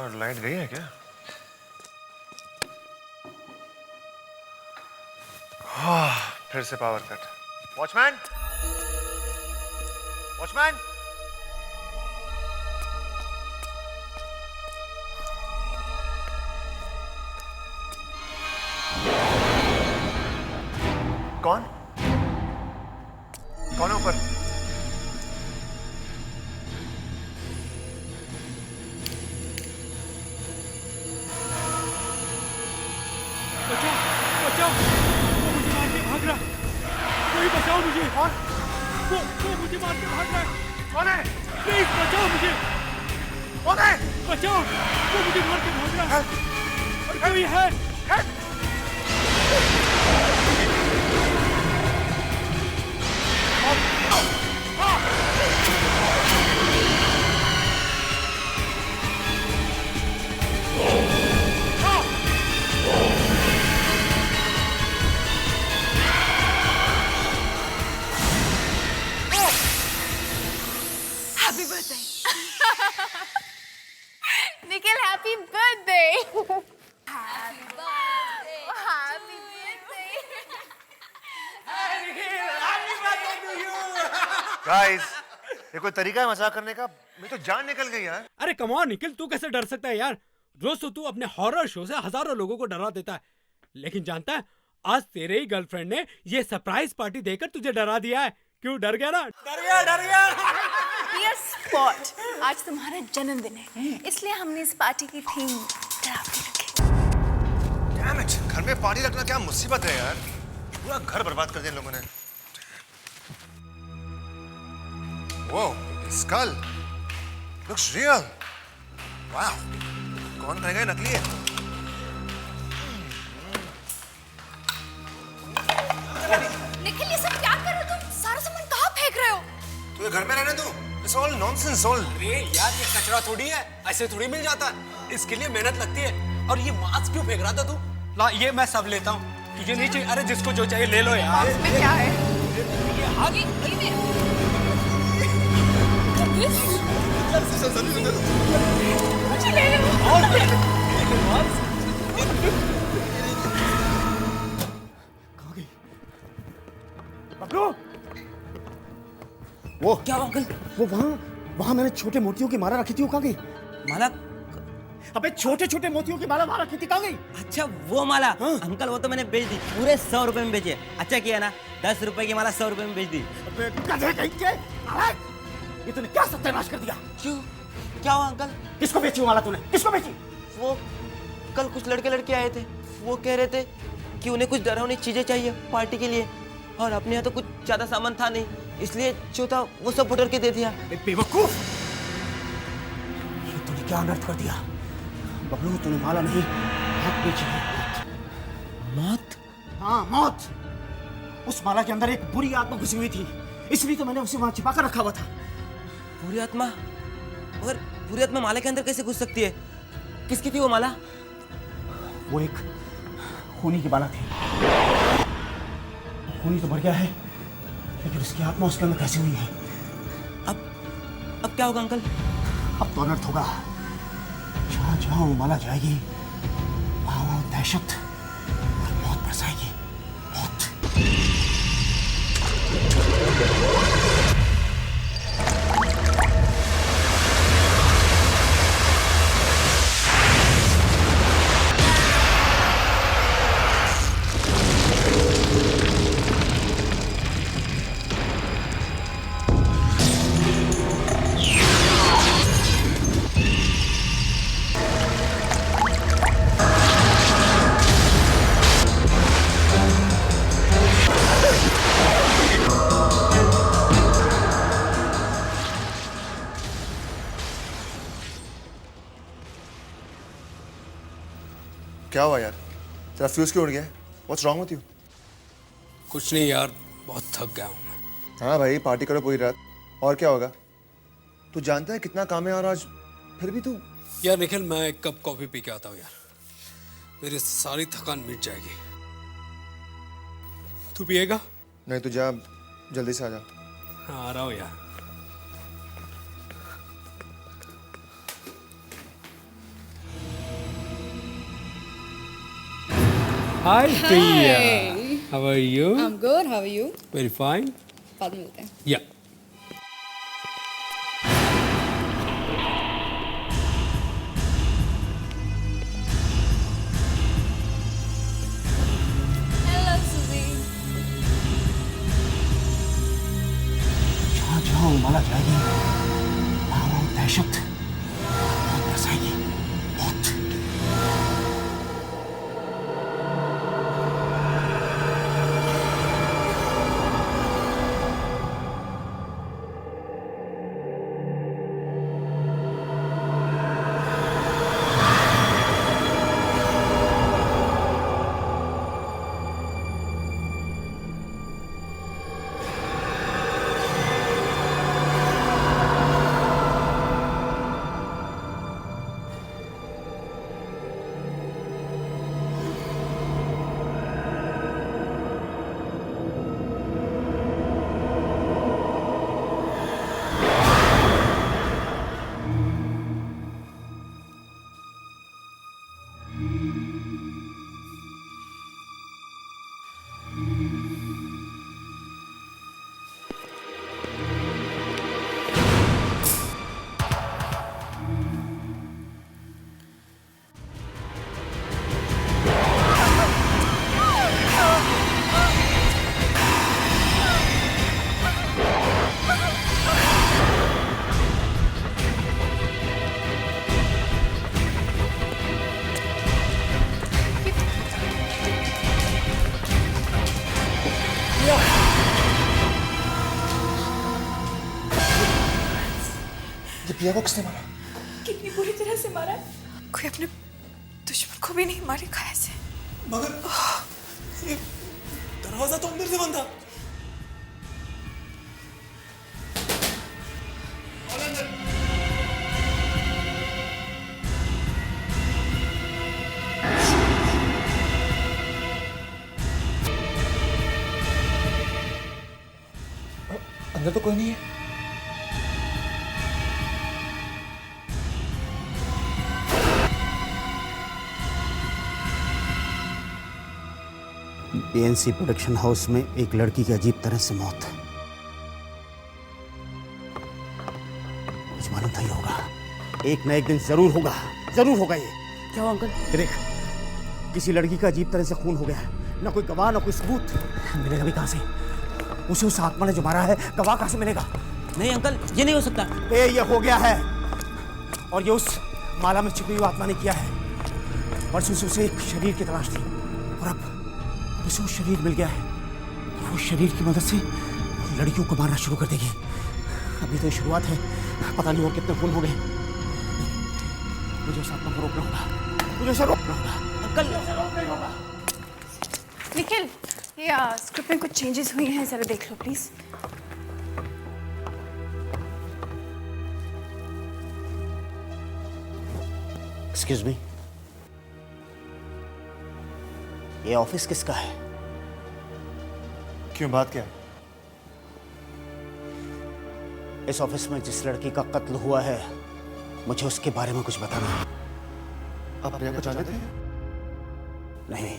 यार लाइट गई है क्या? फिर से पावर कट। वॉचमैन, वॉचमैन, कौन कौन है ऊपर? बचाओ बचाओ, वो मुझे मार के भाग रहा है। कोई बचाओ मुझे। कौन? वो मुझे मार के भाग रहा है। कौन है? प्लीज बचाओ मुझे। कौन है? बचाओ, वो मुझे मार के भाग रहा है। कोई है? Happy birthday. Nikhil, happy birthday. Happy birthday. Happy birthday. Guys, ये कोई तरीका है मजाक करने का? मेरी तो जान निकल गई यार। अरे कम ऑन निखिल, तू कैसे डर सकता है यार? रोज तो तू अपने हॉरर शो से हजारों लोगों को डरा देता है, लेकिन जानता है आज तेरे ही गर्लफ्रेंड ने ये सरप्राइज पार्टी देकर तुझे डरा दिया है। क्यों डर गया ना? डर गया। Dear Spot, आज तुम्हारा जन्मदिन है, इसलिए हमने इस पार्टी की थीम डरावनी रखी। Damn it, घर में पानी रखना क्या मुसीबत है यार। पूरा घर बर्बाद कर दिया इन लोगों ने। Whoa, skull looks real. Wow, कौन कहेगा ये नकली है? निखिल, ये सब क्या कर रहे हो तुम? सारा सामान कहाँ फेंक रहे हो? तू ये घर में रहने दो। It's all nonsense, all. अरे यार, ये कचरा थोड़ी है, ऐसे थोड़ी मिल जाता है। इसके लिए मेहनत लगती है। और ये मास्क क्यों फेंक रहा था तू? ला, ये मैं सब लेता हूँ। तुझे नहीं चाहिए? अरे जिसको जो चाहिए ले लो यार। इसमें क्या है? ये हाथ मुझे ले लो। वो क्या अंकल? वो वहाँ मैंने छोटे मोतियों की माला रखी थी, वो कहाँ गई? माला? अबे छोटे छोटे मोतियों की माला वहाँ रखी थी, कहाँ गई? अच्छा वो माला। हाँ। अंकल वो तो मैंने बेच दी, पूरे 100 रुपए में बेचे। अच्छा किया ना, 10 रुपए की माला 100 रुपए में बेच दी। अबे गधे कहीं के! नालायक! ये तूने क्या सत्यानाश कर दिया? क्यों? क्या हुआ अंकल? किसको बेची वो माला तूने? किसको बेची? वो कल कुछ लड़के लड़के आए थे, वो कह रहे थे कि उन्हें कुछ डरावनी चीजें चाहिए पार्टी के लिए, और अपने यहाँ तो कुछ ज्यादा सामान था नहीं, इसलिए जो था वो सब बटोर के दे दिया। बेवकूफ! ये तूने क्या अनर्थ कर दिया? बबलू, तूने माला नहीं, मौत बेची है। मौत? हाँ, मौत। उस माला के अंदर एक बुरी आत्मा घुसी हुई थी, इसलिए तो मैंने उसे वहां छिपा कर रखा हुआ था। बुरी आत्मा? और बुरी आत्मा माला के अंदर कैसे घुस सकती है? किसकी थी वो माला? वो एक खूनी की माला थी। खूनी तो मर गया है, लेकिन उसकी आत्मा उसके अंदर फंसी हुई है। अब क्या होगा अंकल? अब तो अनर्थ होगा। जहाँ जहाँ वो माला जाएगी, वहाँ वहाँ दहशत और मौत बरसाएगी। मौत। क्या हुआ यार? तेरा फ्यूज क्यों उड़ गया? What's wrong with you? कुछ नहीं यार, बहुत थक गया हूँ मैं। हाँ भाई, पार्टी करो पूरी रात, और क्या होगा? तू जानता है कितना काम है, और आज फिर भी तू। यार निखिल, मैं एक कप कॉफी पी के आता हूँ यार, मेरी सारी थकान मिट जाएगी। तू पिएगा? नहीं, तू जा, जल्दी से आ जा। हाँ, आ रहा हूँ यार। Hi, Priya. How are you? I'm good. How are you? Very fine. बाद में मिलते हैं. Yeah. Hello, Suzy. जहाँ जहाँ उमाला जाएगी वहाँ दहशत बहुत बरसाएगी, बहुत। ये प्रिया को किसने मारा? कितनी बुरी तरह से मारा है? कोई अपने दुश्मन को भी नहीं मारेगा ऐसे. मगर ये दरवाजा तो अंदर से बंद था. अंदर तो कोई नहीं है. एएनसी प्रोडक्शन हाउस में एक लड़की की अजीब तरह से मौत. मुझे मालूम था ये होगा, एक न एक दिन जरूर होगा, जरूर होगा ये. क्या हुआ अंकल? देख, किसी लड़की का अजीब तरह से खून हो गया है. ना कोई गवाह, ना कोई सबूत. मिलेगा भी कहाँ से? उसे उस आत्मा ने जो मारा है, गवाह कहाँ से मिलेगा? नहीं अंकल, ये नहीं हो सकता. ये हो गया है, और ये उस माला में छिपी हुई आत्मा ने किया है. परसों से उसे एक शरीर की तलाश थी, और अब उसे वो शरीर मिल गया है. वो शरीर की मदद से लड़कियों को मारना शुरू कर देगी. अभी तो ये शुरुआत है, पता नहीं और कितने खून हो गए. मुझे उस आत्मा को रोकना होगा, मुझे उसे रोकना होगा. अंकल, निखिल, ये स्क्रिप्ट में कुछ चेंजेस हुई हैं, जरा देख लो प्लीज. एक्सक्यूज मी, ये ऑफिस किसका है? क्यों, बात क्या है? इस ऑफिस में जिस लड़की का कत्ल हुआ है, मुझे उसके बारे में कुछ बताना है. आप प्रिया को जानते थे? नहीं.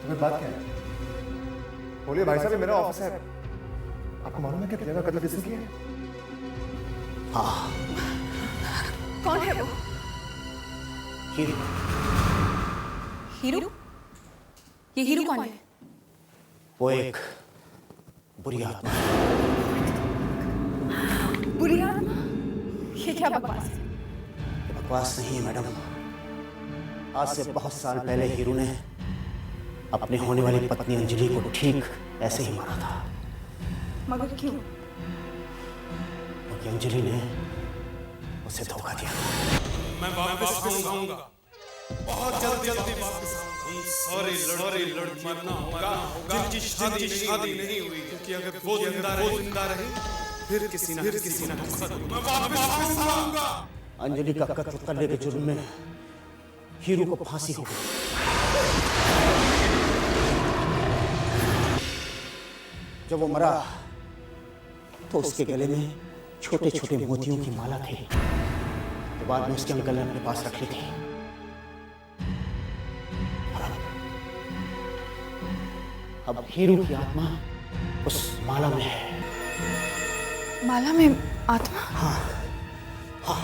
तुम्हें बात क्या है? बोलिए भाई साहब, ये मेरा ऑफिस है. आपको मालूम है कि प्रिया का कत्ल किसने किया है? हाँ, कौन है वो? हीरू. हीरू? ये हीरू कौन है? वो एक बुरी आत्मा है. बुरी आत्मा? ये क्या बकवास है? बकवास नहीं है मैडम. आज से बहुत साल पहले हीरू ने अपने होने वाली पत्नी अंजलि को ठीक ऐसे ही मारा था. मगर क्यों? क्योंकि अंजलि ने उसे धोखा दिया. मैं वापस आऊंगा, बहुत जल्दी वापस आऊंगा. सारी लड़की मरना होगा जिनकी शादी नहीं हुई, क्योंकि अगर वो जिंदा रहे फिर किसी ना मैं वापस आऊंगा. अंजलि का कत्ल करने के जुर्म में हीरू को फांसी हो गई. जब वो मरा तो उसके गले में छोटे छोटे मोतियों की माला थी, तो बाद में उसके अंकल ने अपने पास रख ली थी. अब हीरू की आत्मा उस माला में है। माला में आत्मा? और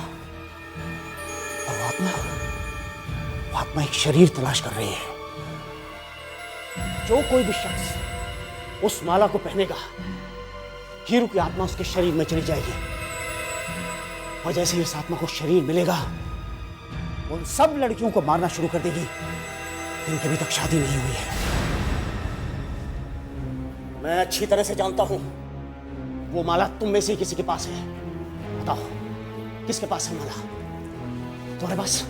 वो आत्मा एक शरीर तलाश कर रही है। जो कोई भी शख्स उस माला को पहनेगा, हीरू की आत्मा उसके शरीर में चली जाएगी। और जैसे ही इस आत्मा को शरीर मिलेगा, वो उन सब लड़कियों को मारना शुरू कर देगी जिनकी अभी तक शादी नहीं हुई है। मैं अच्छी तरह से जानता हूं वो माला तुम में से किसी के पास है। बताओ, किसके पास है माला? तुम्हारे पास है?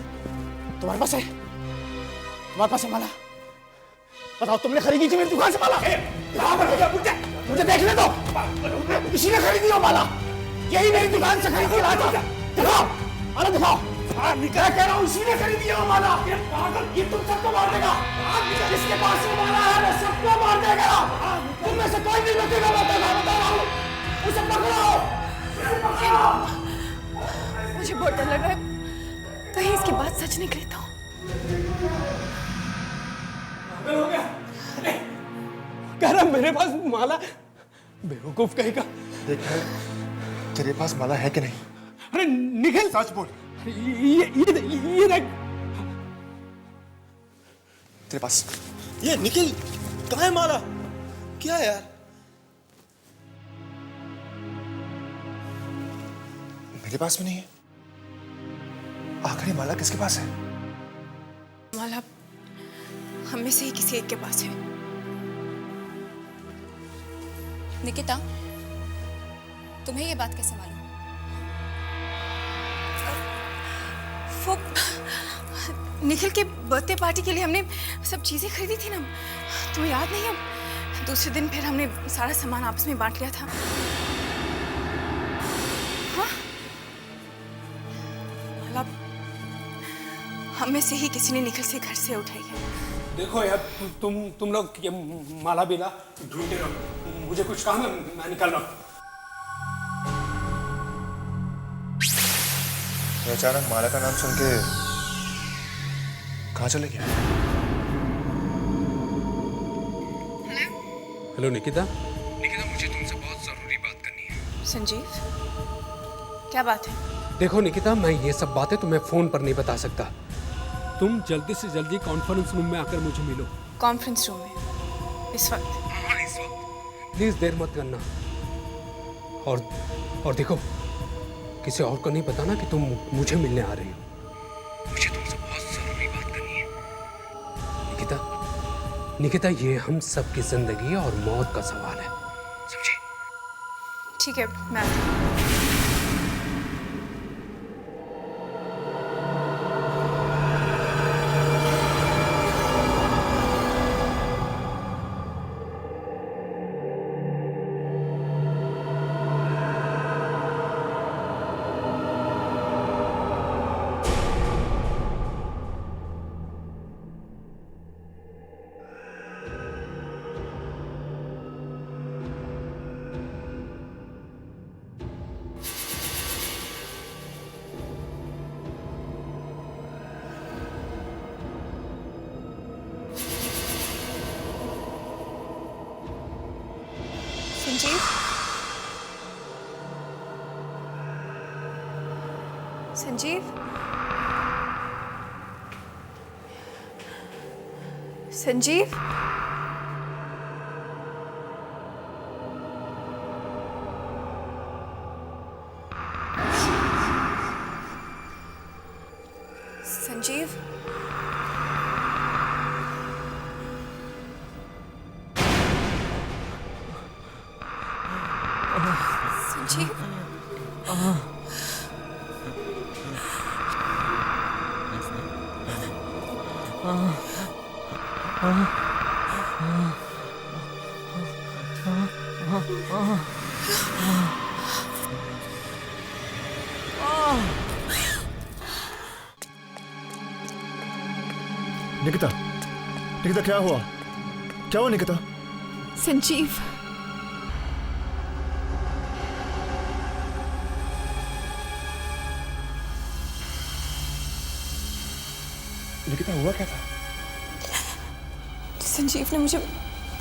तुम्हारे पास है माला? बताओ, तुमने खरीदी थी मेरी दुकान से माला? मुझे देखने दो, किसी ने खरीदी हो माला? यही मेरी दुकान से खरीद के लाया था। दिखाओ, माला दिखाओ। क्या कह रहा हूँ, इसी ने खरीदी है वो माला। ये तुम सबको मार देगा। जिसके पास वो माला है वो सबको मार देगा। तुम में से कोई नहीं बचेगा, मैं बता रहा हूँ। उसे पकड़ो। मुझे बहुत डर लग रहा है, कहीं इसकी बात सच निकले तो। कह रहा मेरे पास माला, बेवकूफ कहेगा। देख तेरे पास माला है कि नहीं? अरे निखिल, सच बोल। ये देख तेरे पास ये निखिल, कहाँ है माला? क्या है यार? मेरे पास भी नहीं है। आखिरी माला किसके पास है? माला हम में से ही किसी एक के पास है। निकिता, तुम्हें ये बात कैसे मालूम? वो निखिल के बर्थडे पार्टी के लिए हमने सब चीजें खरीदी थी ना, तुम्हें याद नहीं है? दूसरे दिन फिर हमने सारा सामान आपस में बांट लिया था। हाँ? माला हम में से ही किसी ने निखिल से घर से उठाई है। देखो यार, तुम लोग ये माला बिना ढूंढते रहो, मुझे कुछ काम है, मैं निकल रहा हूँ। अचानक माला का नाम सुन के कहाँ चले गया? हेलो निकिता, मुझे तुमसे बहुत जरूरी बात करनी है। संजीव, क्या बात है? देखो निकिता, मैं ये सब बातें तुम्हें फोन पर नहीं बता सकता। तुम जल्दी से जल्दी कॉन्फ्रेंस रूम में आकर मुझे मिलो। कॉन्फ्रेंस रूम में इस वक्त? प्लीज देर मत करना। और देखो, किसी और को नहीं बताना कि तुम मुझे मिलने आ रही हो। मुझे तुमसे बहुत जरूरी बात करनी है। निकिता, ये हम सबकी जिंदगी और मौत का सवाल है, समझी? ठीक है, मैं आती हूँ। संजीव, संजीव, संजीव, संजीव, संजीव, निकिता, निकिता क्या हुआ? क्या हुआ निकिता? संजीव, निकिता हुआ क्या था? संजीव ने मुझे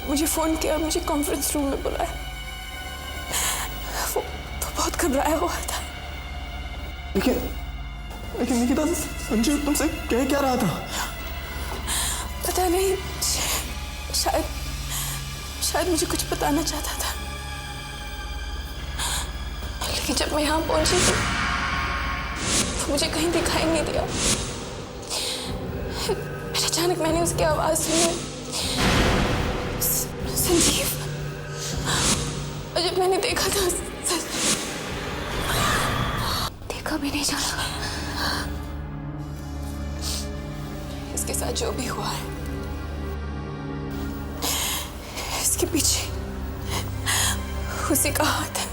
मुझे फ़ोन किया और मुझे कॉन्फ्रेंस रूम में बुलाया। वो बहुत घबराया हुआ था। लेकिन निकिता, संजीव तुमसे कह क्या रहा था? पता नहीं, शायद मुझे कुछ बताना चाहता था, लेकिन जब मैं यहाँ पहुंची तो मुझे कहीं दिखाई नहीं दिया। फिर अचानक मैंने उसकी आवाज सुनी, संजीव। और जब मैंने देखा तो देखा भी नहीं जाना। इसके साथ जो भी हुआ है, इसके पीछे उसी का हाथ है।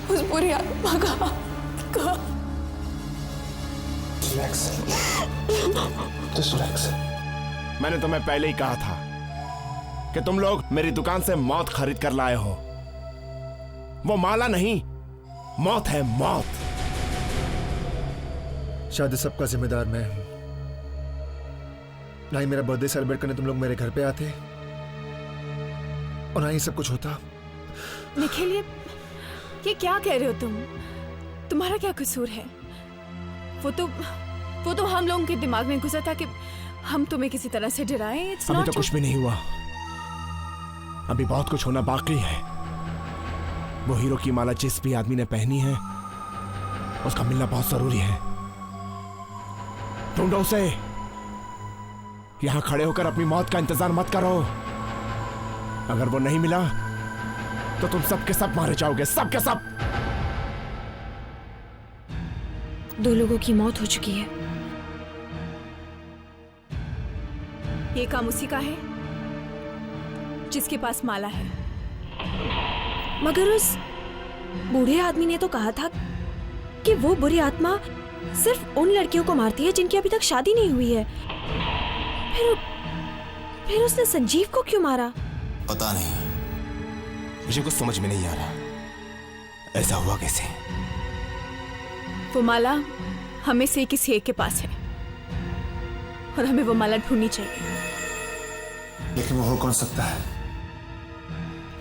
उस बुरी आत्मा का। मैंने तुम्हें पहले ही कहा था कि तुम लोग मेरी दुकान से मौत खरीद कर लाए हो। वो माला नहीं, मौत है, मौत। शायद सबका जिम्मेदार मैं हूं। ना ही मेरा बर्थडे सेलिब्रेट करने तुम लोग मेरे घर पे आते और ना ही सब कुछ होता। निखिल, ये क्या कह रहे हो तुम? तुम्हारा क्या कसूर है? वो तो हम लोगों के दिमाग में घुसा था कि हम तुम्हें किसी तरह से डराएं। अभी तो कुछ भी नहीं हुआ, अभी बहुत कुछ होना बाकी है। वो हीरो की माला जिस भी आदमी ने पहनी है, उसका मिलना बहुत जरूरी है। ढूंढो उसे। यहां खड़े होकर अपनी मौत का इंतजार मत करो। अगर वो नहीं मिला तो तुम सब के सब मारे जाओगे, सब के सब। 2 लोगों की मौत हो चुकी है। ये काम उसी का है जिसके पास माला है। मगर उस बूढ़े आदमी ने तो कहा था कि वो बुरी आत्मा सिर्फ उन लड़कियों को मारती है जिनकी अभी तक शादी नहीं हुई है। फिर उसने संजीव को क्यों मारा? पता नहीं, मुझे कुछ समझ में नहीं आ रहा। ऐसा हुआ कैसे? वो माला हमें से किसी एक के पास है और हमें वो माला ढूंढनी चाहिए। लेकिन वो हो कौन सकता है?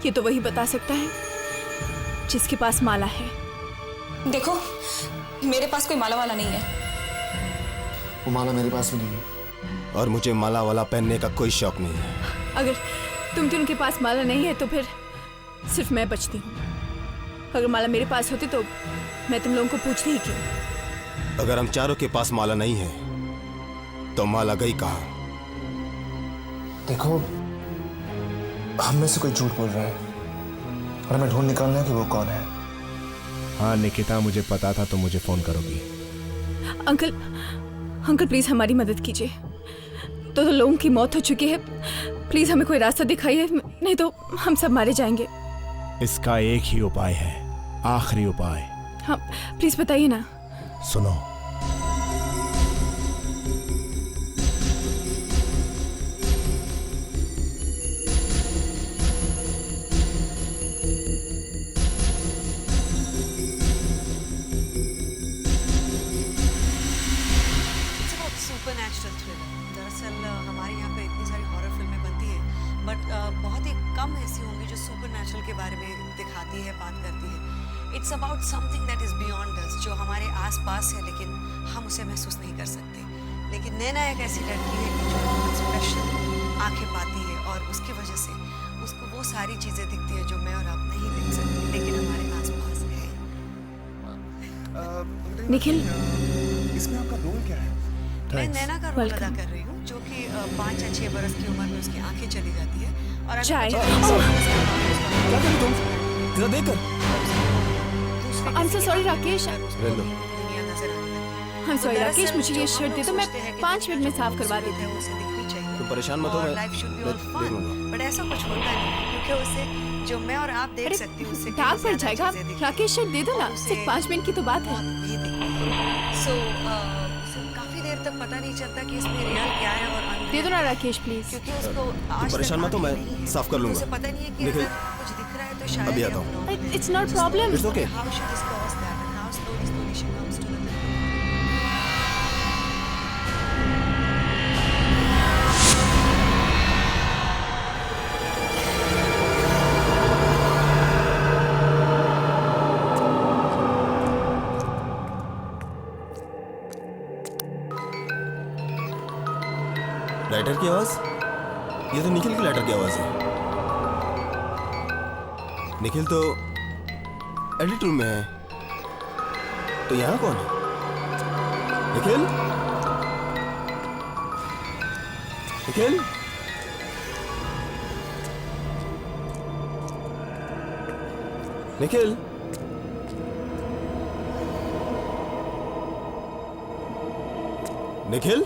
ये तो वही बता सकता है जिसके पास माला है। देखो, मेरे पास कोई माला वाला नहीं है। वो माला मेरे पास भी नहीं है। और मुझे माला वाला पहनने का कोई शौक नहीं है। अगर तुम उनके पास माला नहीं है तो फिर सिर्फ मैं बचती हूँ। अगर माला मेरे पास होती तो मैं तुम लोगों को पूछती ही क्यों। अगर हम चारों के पास माला नहीं है तो माला गई कहाँ? देखो, हम में से कोई झूठ बोल रहा है और हमें ढूंढ निकालना है कि वो कौन है। हाँ निकिता, मुझे पता था तुम मुझे फोन करोगी। अंकल प्लीज हमारी मदद कीजिए। तो लोगों की मौत हो चुकी है, प्लीज हमें कोई रास्ता दिखाइए, नहीं तो हम सब मारे जाएंगे। इसका एक ही उपाय है, आखिरी उपाय। हाँ प्लीज बताइए ना। सुनो। Supernatural thriller. दरअसल हमारे यहाँ पे इतनी सारी हॉरर फिल्में बनती हैं, बट बहुत ही कम ऐसी होंगी जो सुपरनैचुरल के बारे में दिखाती है, बात करती है। It's about something that is beyond अस, जो हमारे आसपास है लेकिन हम उसे महसूस नहीं कर सकते। लेकिन नैना एक ऐसी लड़की है जो बहुत स्पेशल आंखें पाती है और उसकी वजह से उसको वो सारी चीज़ें दिखती है जो मैं और आप नहीं देख सकते, लेकिन हमारे आसपास है। निखिल, इसमें आपका रोल क्या है? मैं नैना का रोल अदा कर रही हूँ, जो कि 5 या 6 बरस की उम्र में उसकी आंखें चली जाती है और चाय। I'm so sorry Rakesh. I'm sorry Rakesh, मुझे ये शर्ट दे दो, मैं 5 मिनट में साफ करवा देती हूँ। तुम परेशान मत हो, मैं देख लूंगा। बट ऐसा कुछ होता नहीं, क्योंकि उसे जो मैं और आप देख सकती हूँ उससे दाग पड़ जाएगा। राकेश शर्ट दे दो ना, सिर्फ 5 मिनट की तो बात है। सो काफी देर तक पता नहीं चलता कि इसमें रियल क्या है और दे दो ना राकेश प्लीज। क्योंकि उसको आज परेशान मत हो, मैं साफ कर लूंगा। उसे पता नहीं है कि अगर कुछ दिख रहा है तो शायद अभी आता हूँ। It's not problem. It's okay. How should this cause that and how slowly she comes to the lighter की आवाज? ये तो निखिल की लाइटर की आवाज है। निखिल तो एडिट रूम में है, तो यहाँ कौन है? निखिल? निखिल? निखिल? निखिल?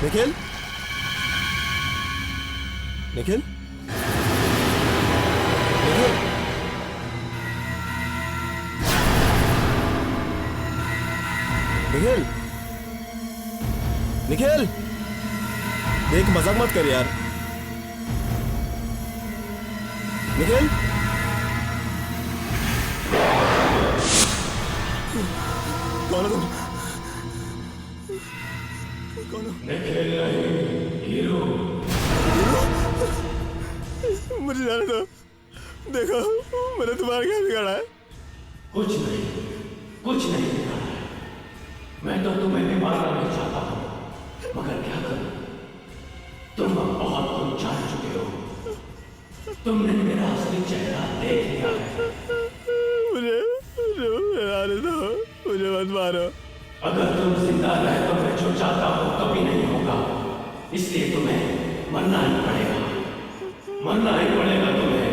निखिल? निखिल? निखिल? निखिल? निखिल? देख, मजाक मत कर यार। निखिल? कौन हो तुम? कौन हो? हीरो। मुझे जाने दो। देखो, मैंने तुम्हारा क्या बिगाड़ा है? कुछ नहीं बिगाड़ा है। मैं तो तुम्हें भी मारना नहीं चाहता हूँ, मगर क्या करूं? तुम अब बहुत कुछ जान चुके हो। तुमने मेरा असली चेहरा देख लिया है। मुझे आने दो, मुझे मत मारो। अगर तुम जिंदा रहे तो मैं जो चाहता हूँ कभी नहीं होगा, इसलिए तुम्हें मरना ही पड़ेगा तुम्हें।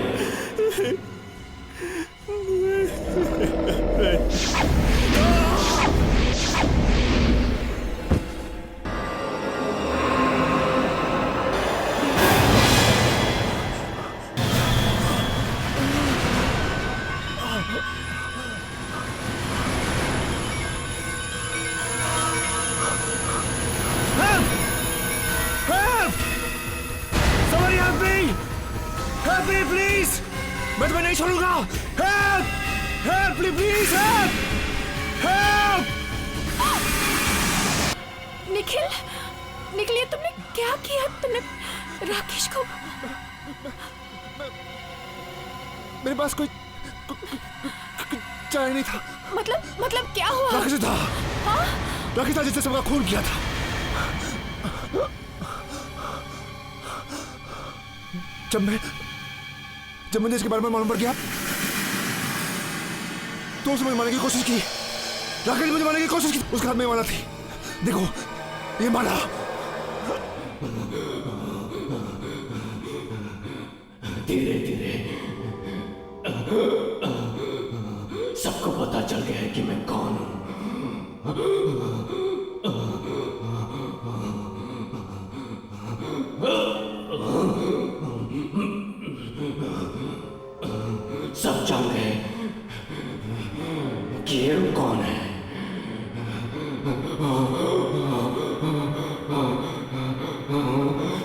Help me, please! मैं तुम्हें नहीं छोड़ूंगा! Help! Help, please, help! Help! Nikhil, Nikhil, ये तुमने क्या किया? तुमने राकेश को... मेरे पास कोई चाय नहीं था। मतलब क्या हुआ? राकेश था। हाँ? राकेश था जिसने सबका खून किया था। जब मुझे इसके बारे में मालूम पड़ गया तो उसने मुझे मारने की कोशिश की। राकेश ने मुझे मारने की कोशिश की। उसके हाथ में माला थी। देखो, ये माला। धीरे धीरे सबको पता चल गया है कि मैं कौन हूं। सब जान गए कि ये कौन है।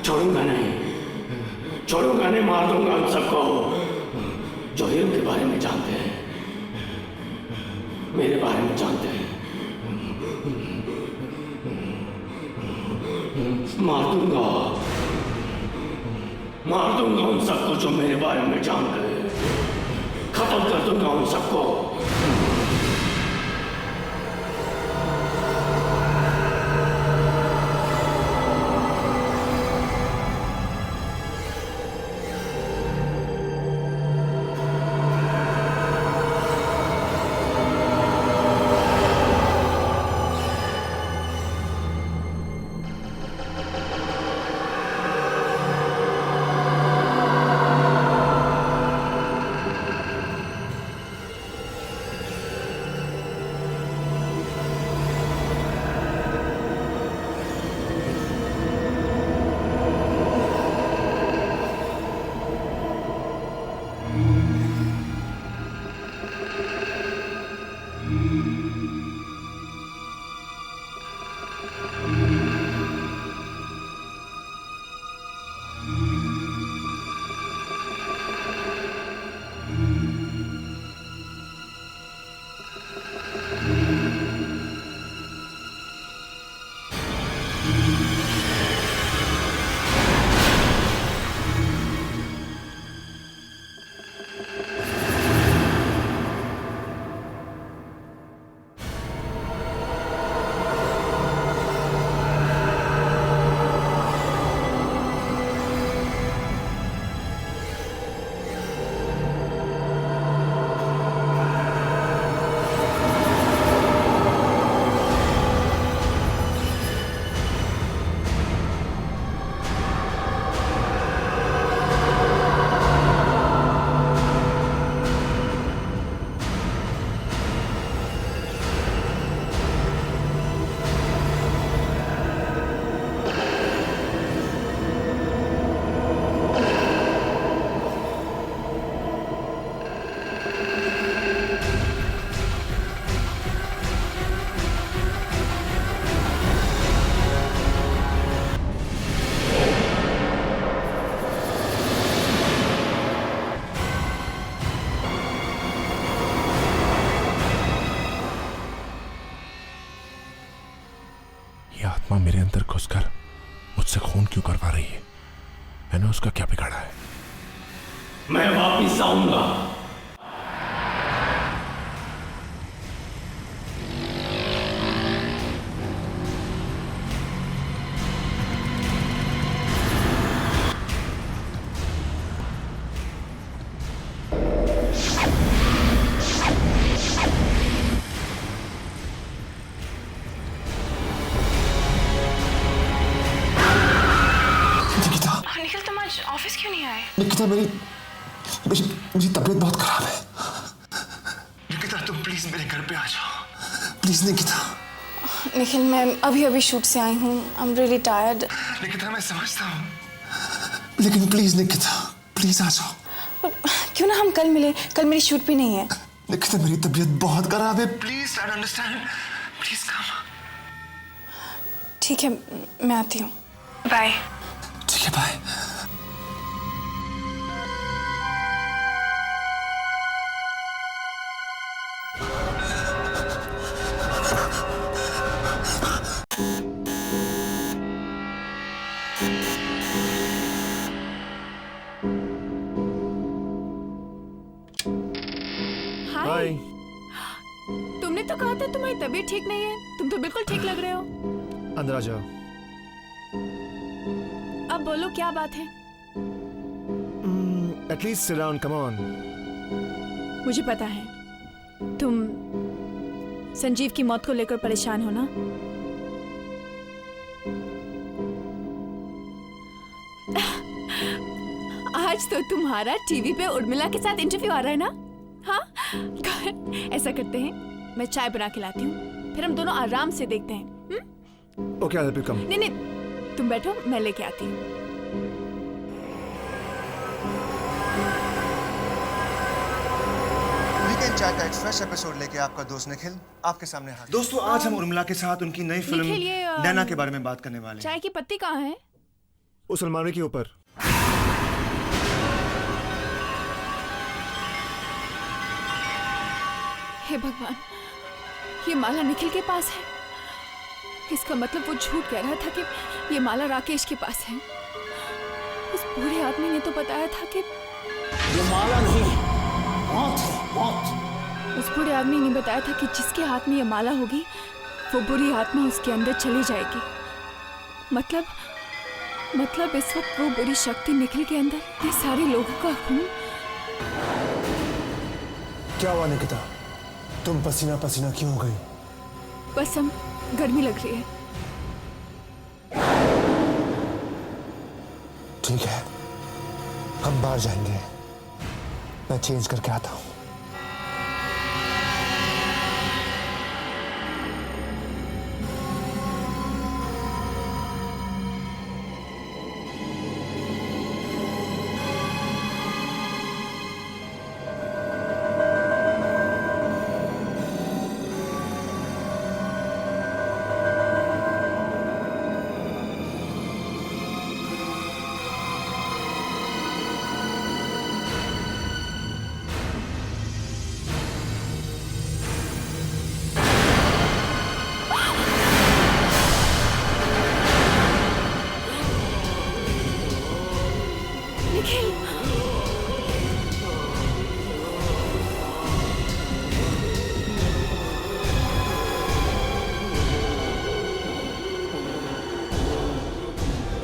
छोड़ूंगा नहीं, मार दूंगा उन सबको जो हीरो के बारे में जानते हैं, मेरे बारे में जानते हैं। मार दूंगा उन सबको जो मेरे बारे में जानते हैं। खत्म कर दूंगा उन सबको। आत्मा मेरे अंदर घुसकर मुझसे खून क्यों करवा रही है? मैंने उसका क्या बिगाड़ा है? मैं वापिस आऊंगा। निखिल, तुम आज ऑफिस क्यों नहीं आए? निकिता, मेरी तबीयत बहुत खराब है। निकिता, तुम प्लीज मेरे घर पे आ जाओ, प्लीज निकिता। निखिल, मैं अभी शूट से आई हूँ। I am really tired. Nikita, मैं समझता हूँ, लेकिन प्लीज निकिता, प्लीज आ जाओ। क्यों ना हम कल मिले? कल मेरी शूट भी नहीं है। निकिता, मेरी तबीयत बहुत खराब है, please try to understand, please come. ठीक है, मैं आती हूँ। बाय। ठीक है, बाय। हाय। तुमने तो कहा था तुम्हारी तबीयत ठीक नहीं है। तुम तो बिल्कुल ठीक लग रहे हो। अंदर आ जाओ। अब बोलो, क्या बात है? At least sit down, come on. मुझे पता है तुम संजीव की मौत को लेकर परेशान हो ना। आज तो तुम्हारा टीवी पे उर्मिला के साथ इंटरव्यू आ रहा है ना? हाँ, ऐसा करते हैं, मैं चाय बना के लाती हूँ, फिर हम दोनों आराम से देखते हैं। Okay, I will come. नहीं, तुम बैठो, मैं लेके आती हूँ। वीकेंड चाय का एक फ्रेश एपिसोड लेके आपका दोस्त निखिल आपके सामने हाजिर। दोस्तों, आज हम उर्मिला के साथ उनकी नई फिल्म निखिल, ये, नैना के बारे में बात करने वाले हैं। चाय की पत्ती कहाँ है? उस अलमारी के ऊपर। हे भगवान, ये माला निखिल के पास है। इसका मतलब वो झूठ कह रहा था कि ये माला राकेश के पास है। उस बूढ़े आदमी ने तो बताया था कि ये माला नहीं, मौत है, मौत। उस बूढ़े आदमी ने बताया था कि जिसके हाथ में ये माला होगी वो बुरी आत्मा उसके अंदर चली जाएगी। मतलब इस वक्त वो बुरी शक्ति निखिल के अंदर ये सारे लोगों का खून। क्या हुआ निकिता, तुम पसीना पसीना क्यों हो गई? बस हम गर्मी लग रही है। ठीक है, हम बाहर जाएंगे, मैं चेंज करके आता हूँ।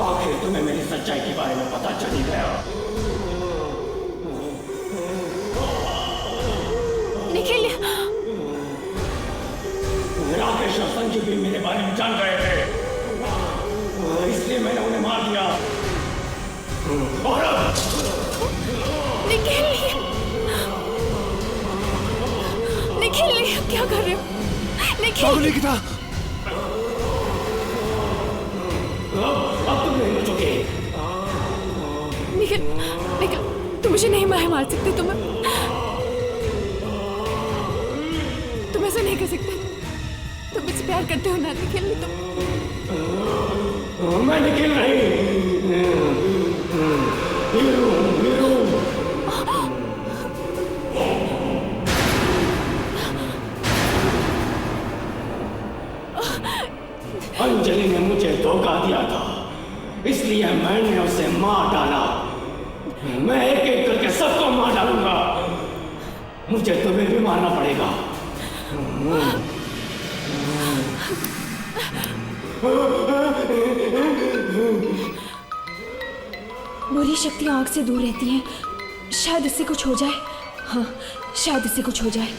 आखिर तुम्हें मेरी सच्चाई के बारे में पता चल ही गया। निखिल, राकेश और संजीव भी मेरे बारे में जान रहे थे, इसलिए मैंने उन्हें मार दिया। निखिल, क्या कर रहे हो? निखिल, अब तुम नहीं बचोगे। निखिल, तुम मुझे नहीं मार सकते। तुम ऐसा नहीं कर सकते। तुम मुझसे प्यार करते हो ना निखिल? मैं निखिल नहीं, अंजलि ने मुझे इसलिए मैंने उसे मार डाला। मैं एक एक करके सबको मार डालूंगा। मुझे तुम्हें भी मारना पड़ेगा। बुरी शक्तियां आग से दूर रहती हैं, शायद इससे कुछ हो जाए। हाँ, शायद इससे कुछ हो जाए।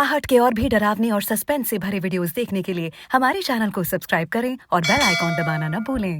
आहट के और भी डरावने और सस्पेंस से भरे वीडियोस देखने के लिए हमारे चैनल को सब्सक्राइब करें और बेल आइकॉन दबाना न भूलें।